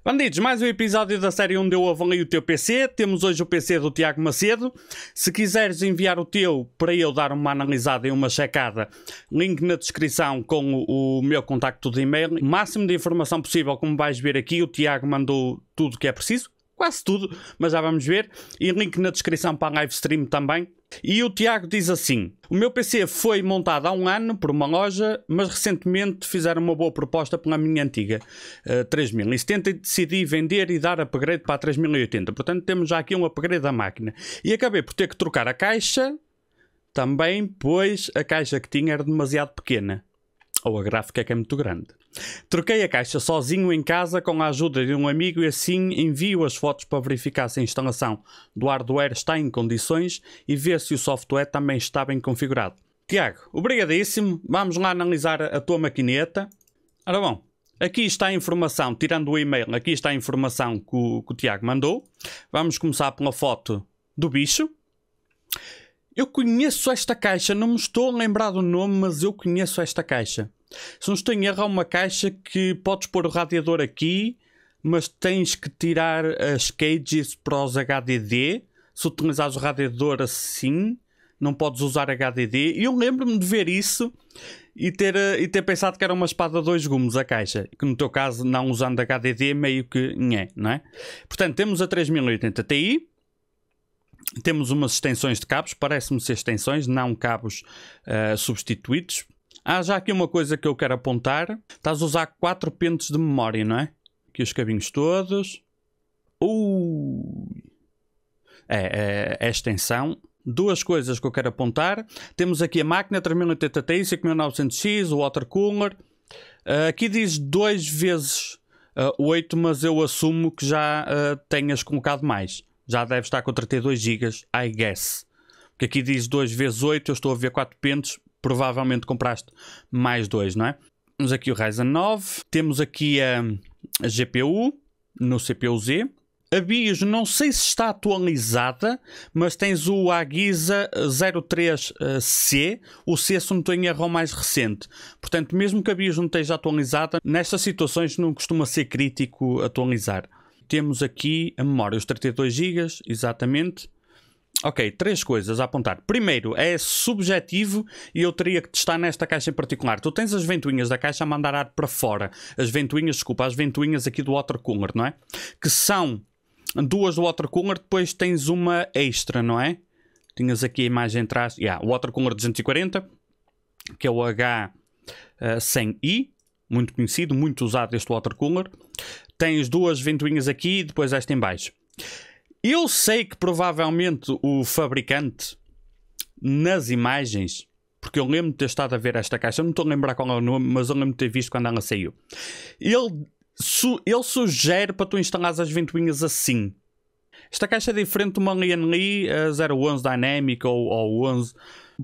Bandidos, mais um episódio da série onde eu avalio o teu PC. Temos hoje o PC do Tiago Macedo. Se quiseres enviar o teu para eu dar uma analisada e uma checada, link na descrição com o meu contacto de e-mail. O máximo de informação possível, como vais ver aqui, o Tiago mandou tudo o que é preciso. Quase tudo, mas já vamos ver. E link na descrição para a live stream também. E o Tiago diz assim: o meu PC foi montado há um ano por uma loja, mas recentemente fizeram uma boa proposta pela minha antiga 3070 e decidi vender e dar upgrade para a 3080. Portanto, temos já aqui um upgrade da máquina. E acabei por ter que trocar a caixa também, pois a caixa que tinha era demasiado pequena. Ou a gráfica que é muito grande. Troquei a caixa sozinho em casa com a ajuda de um amigo e assim envio as fotos para verificar se a instalação do hardware está em condições e ver se o software também está bem configurado. Tiago, obrigadíssimo. Vamos lá analisar a tua maquineta. Ora bom, aqui está a informação, tirando o e-mail, aqui está a informação que o Tiago mandou. Vamos começar pela foto do bicho. Eu conheço esta caixa, não me estou a lembrar do nome, mas eu conheço esta caixa. Se não estou em erro, é uma caixa que podes pôr o radiador aqui, mas tens que tirar as cages para os HDD. Se utilizares o radiador assim, não podes usar HDD. E eu lembro-me de ver isso e ter pensado que era uma espada de 2 gumes a caixa. Que no teu caso, não usando HDD, meio que não é? Portanto, temos a 3080 Ti. Temos umas extensões de cabos, parece-me ser extensões, não cabos substituídos. Já aqui uma coisa que eu quero apontar. Estás a usar 4 pentes de memória, não é? Aqui os cabinhos todos. É extensão. Duas coisas que eu quero apontar. Temos aqui a máquina 3080 Ti, 5900X, o water cooler. Aqui diz 2 vezes 8, mas eu assumo que já tenhas colocado mais. Já deve estar com 32 GB, I guess. Porque aqui diz 2 vezes 8, eu estou a ver 4 pentes. Provavelmente compraste mais 2, não é? Temos aqui o Ryzen 9. Temos aqui a GPU no CPU-Z. A BIOS não sei se está atualizada, mas tens o AGISA 03C. O C, se não estou em erro, é o mais recente. Portanto, mesmo que a BIOS não esteja atualizada, nestas situações não costuma ser crítico atualizar. Temos aqui a memória, os 32 GB, exatamente. Ok, 3 coisas a apontar. Primeiro, é subjetivo e eu teria que testar nesta caixa em particular. Tu tens as ventoinhas da caixa a mandar ar para fora. As ventoinhas aqui do water cooler, não é? Que são 2 do water cooler, depois tens uma extra, não é? Tinhas aqui a imagem atrás. O water cooler 240, que é o H100i. Muito conhecido, muito usado este water cooler. Tens 2 ventoinhas aqui e depois esta em baixo. Eu sei que provavelmente o fabricante, nas imagens, porque eu lembro de ter estado a ver esta caixa, eu não estou a lembrar qual é o nome, mas eu lembro de ter visto quando ela saiu. Ele sugere para tu instalares as ventoinhas assim. Esta caixa é diferente de uma Lian Li 011 Dynamic ou 11,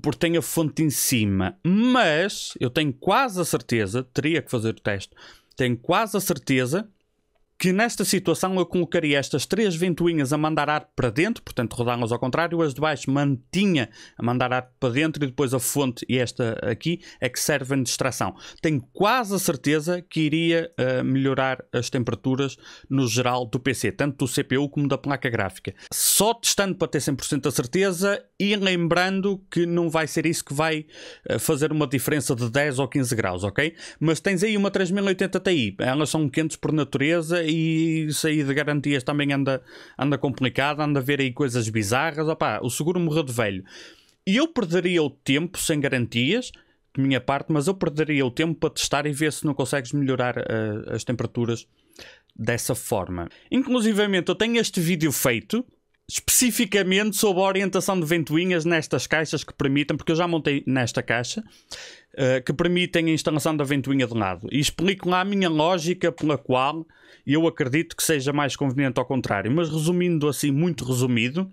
porque tem a fonte em cima. Mas eu tenho quase a certeza, teria que fazer o teste, tenho quase a certeza que nesta situação eu colocaria estas 3 ventoinhas a mandar ar para dentro, portanto rodá-las ao contrário, as de baixo mantinha a mandar ar para dentro e depois a fonte e esta aqui é que servem de extração. Tenho quase a certeza que iria melhorar as temperaturas no geral do PC, tanto do CPU como da placa gráfica. Só testando para ter 100% a certeza e lembrando que não vai ser isso que vai fazer uma diferença de 10 ou 15 graus, ok? Mas tens aí uma 3080 Ti, elas são quentes por natureza e isso aí de garantias também anda complicado, anda a ver aí coisas bizarras. O seguro morreu de velho. E eu perderia o tempo sem garantias, de minha parte, mas eu perderia o tempo para testar e ver se não consegues melhorar as temperaturas dessa forma. Inclusivamente eu tenho este vídeo feito especificamente sobre a orientação de ventoinhas nestas caixas que permitem, porque eu já montei nesta caixa, que permitem a instalação da ventoinha de lado. E explico lá a minha lógica pela qual eu acredito que seja mais conveniente ao contrário. Mas resumindo assim, muito resumido,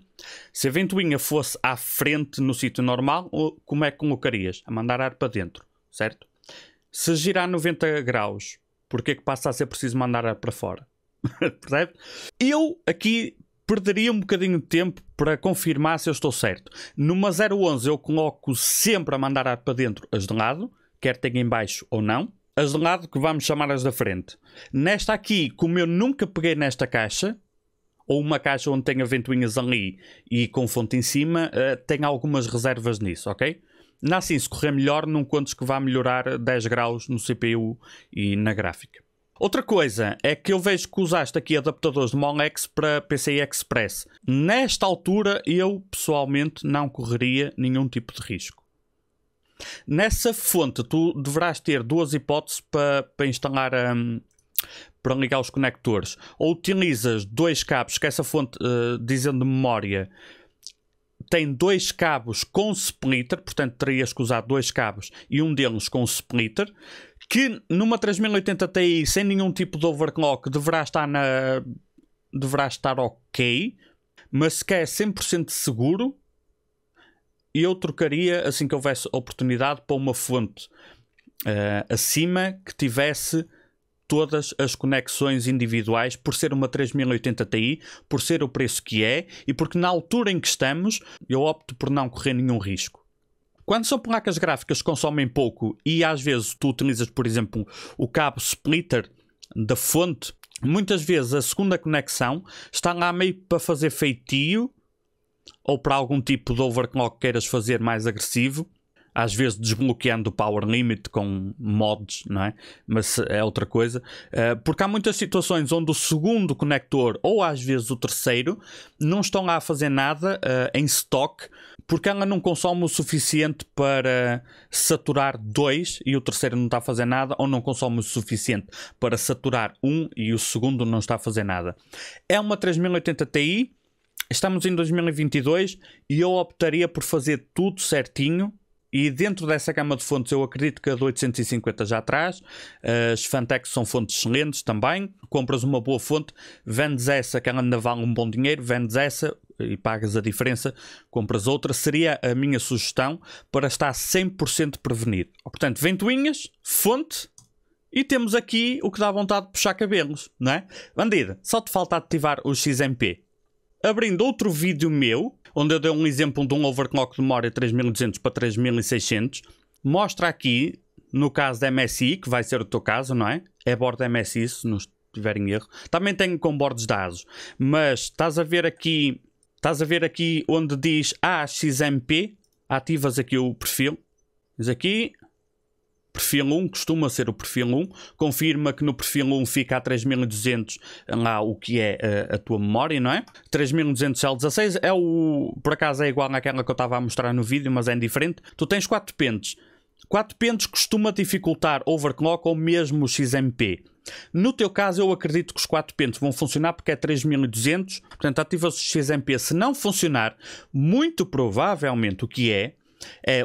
se a ventoinha fosse à frente no sítio normal, como é que colocarias? A mandar ar para dentro, certo? Se girar 90 graus, porque é que passa a ser preciso mandar ar para fora? Percebe? Eu aqui perderia um bocadinho de tempo para confirmar se eu estou certo. Numa 011 eu coloco sempre a mandar ar para dentro as de lado, quer tenha em baixo ou não. as de lado, que vamos chamar as da frente. Nesta aqui, como eu nunca peguei nesta caixa, ou uma caixa onde tenha ventoinhas ali e com fonte em cima, tem algumas reservas nisso, ok? Não assim, se correr melhor, não contes que vai melhorar 10 graus no CPU e na gráfica. Outra coisa é que eu vejo que usaste aqui adaptadores de Molex para PCI Express. Nesta altura, eu pessoalmente não correria nenhum tipo de risco. Nessa fonte, tu deverás ter duas hipóteses para instalar, para ligar os conectores. Ou utilizas dois cabos, que essa fonte, dizendo de memória, tem dois cabos com splitter, portanto terias que usar dois cabos e um deles com splitter, que numa 3080 Ti sem nenhum tipo de overclock deverá estar ok, mas se quer 100% seguro, eu trocaria, assim que houvesse oportunidade, para uma fonte acima que tivesse todas as conexões individuais, por ser uma 3080 Ti, por ser o preço que é e porque na altura em que estamos eu opto por não correr nenhum risco. Quando são placas gráficas que consomem pouco e às vezes tu utilizas, por exemplo, o cabo splitter da fonte, muitas vezes a segunda conexão está lá meio para fazer feitio ou para algum tipo de overclock que queiras fazer mais agressivo. Às vezes desbloqueando o power limit com mods, não é? Mas é outra coisa. Porque há muitas situações onde o segundo conector, ou às vezes o terceiro, não estão lá a fazer nada em stock, porque ela não consome o suficiente para saturar dois e o terceiro não está a fazer nada, ou não consome o suficiente para saturar um e o segundo não está a fazer nada. É uma 3080 Ti, estamos em 2022 e eu optaria por fazer tudo certinho. E dentro dessa gama de fontes eu acredito que a de 850 já traz. As Fantex são fontes excelentes também. Compras uma boa fonte, vendes essa que ela ainda vale um bom dinheiro, vendes essa e pagas a diferença, compras outra. Seria a minha sugestão para estar 100% prevenido. Portanto, ventoinhas, fonte e temos aqui o que dá vontade de puxar cabelos, não é? Bandido, só te falta ativar o XMP. Abrindo outro vídeo meu, onde eu dei um exemplo de um overclock de memória 3200 para 3600, mostra aqui, no caso da MSI, que vai ser o teu caso, não é? É board MSI, se não estiver em erro. Também tenho com boards da ASUS, mas estás a ver aqui onde diz AXMP, ativas aqui o perfil, diz aqui... Perfil 1 costuma ser o perfil 1, confirma que no perfil 1 fica a 3200 lá o que é a tua memória, não é? 3200 L16 por acaso é igual àquela que eu estava a mostrar no vídeo, mas é indiferente. Tu tens 4 pentes. 4 pentes costuma dificultar overclock ou mesmo o XMP. No teu caso eu acredito que os 4 pentes vão funcionar porque é 3200, portanto ativas o XMP. Se não funcionar, muito provavelmente o que é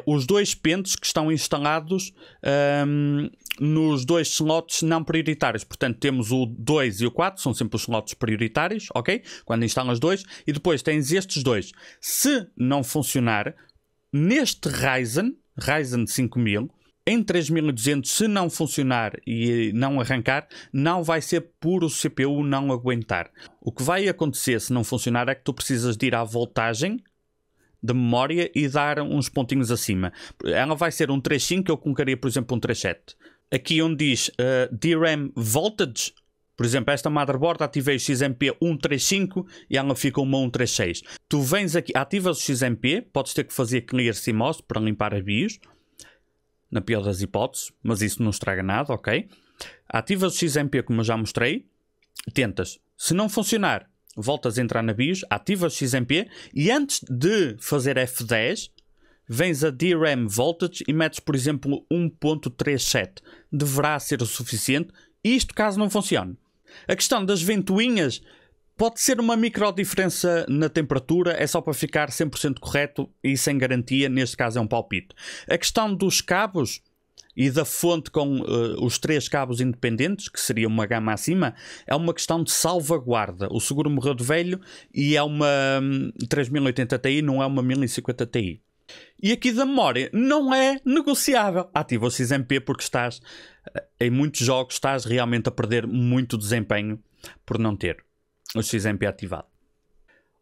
os dois pentes que estão instalados nos dois slots não prioritários. Portanto, temos o 2 e o 4, são sempre os slots prioritários, ok? Quando instalas dois, e depois tens estes dois. Se não funcionar, neste Ryzen 5000, em 3200, se não funcionar e não arrancar, não vai ser por o CPU não aguentar. O que vai acontecer se não funcionar é que tu precisas de ir à voltagem da memória e dar uns pontinhos acima. Ela vai ser um 3.5, eu colocaria, por exemplo, um 3.7. Aqui onde diz DRAM Voltage, por exemplo, esta motherboard ativei o XMP 135 e ela fica uma 136. Tu vens aqui, ativas o XMP, podes ter que fazer Clear CMOS para limpar a BIOS, na pior das hipóteses, mas isso não estraga nada, ok? Ativas o XMP como eu já mostrei, tentas. Se não funcionar, voltas a entrar na BIOS, ativas o XMP e antes de fazer F10, vens a DRAM Voltage e metes, por exemplo, 1.37. Deverá ser o suficiente, isto caso não funcione. A questão das ventoinhas pode ser uma micro diferença na temperatura, é só para ficar 100% correto e sem garantia, neste caso é um palpite. A questão dos cabos e da fonte com os 3 cabos independentes, que seria uma gama acima, é uma questão de salvaguarda. O seguro morreu de velho e é uma 3080 Ti, não é uma 1050 Ti. E aqui da memória não é negociável. Ativa o XMP porque estás, em muitos jogos, estás realmente a perder muito desempenho por não ter o XMP ativado.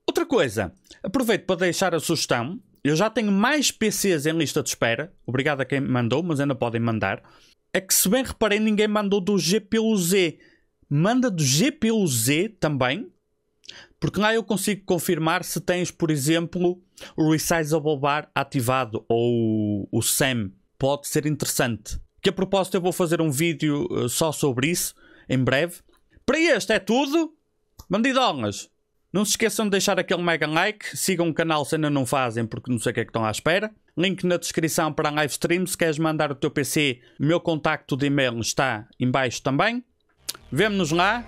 Outra coisa, aproveito para deixar a sugestão. Eu já tenho mais PCs em lista de espera. Obrigado a quem me mandou, mas ainda podem mandar. é que, se bem reparei, ninguém mandou do GPU-Z. Manda do GPU-Z também, porque lá eu consigo confirmar se tens, por exemplo, o Resizable Bar ativado ou o SAM. Pode ser interessante. Que a propósito eu vou fazer um vídeo só sobre isso, em breve. Para este é tudo. Bandidolas, não se esqueçam de deixar aquele mega like. Sigam o canal se ainda não fazem, porque não sei o que é que estão à espera. Link na descrição para a live stream. Se queres mandar o teu PC, o meu contacto de e-mail está em baixo também. Vemo-nos lá.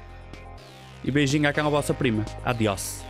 E beijinho àquela vossa prima. Adiós.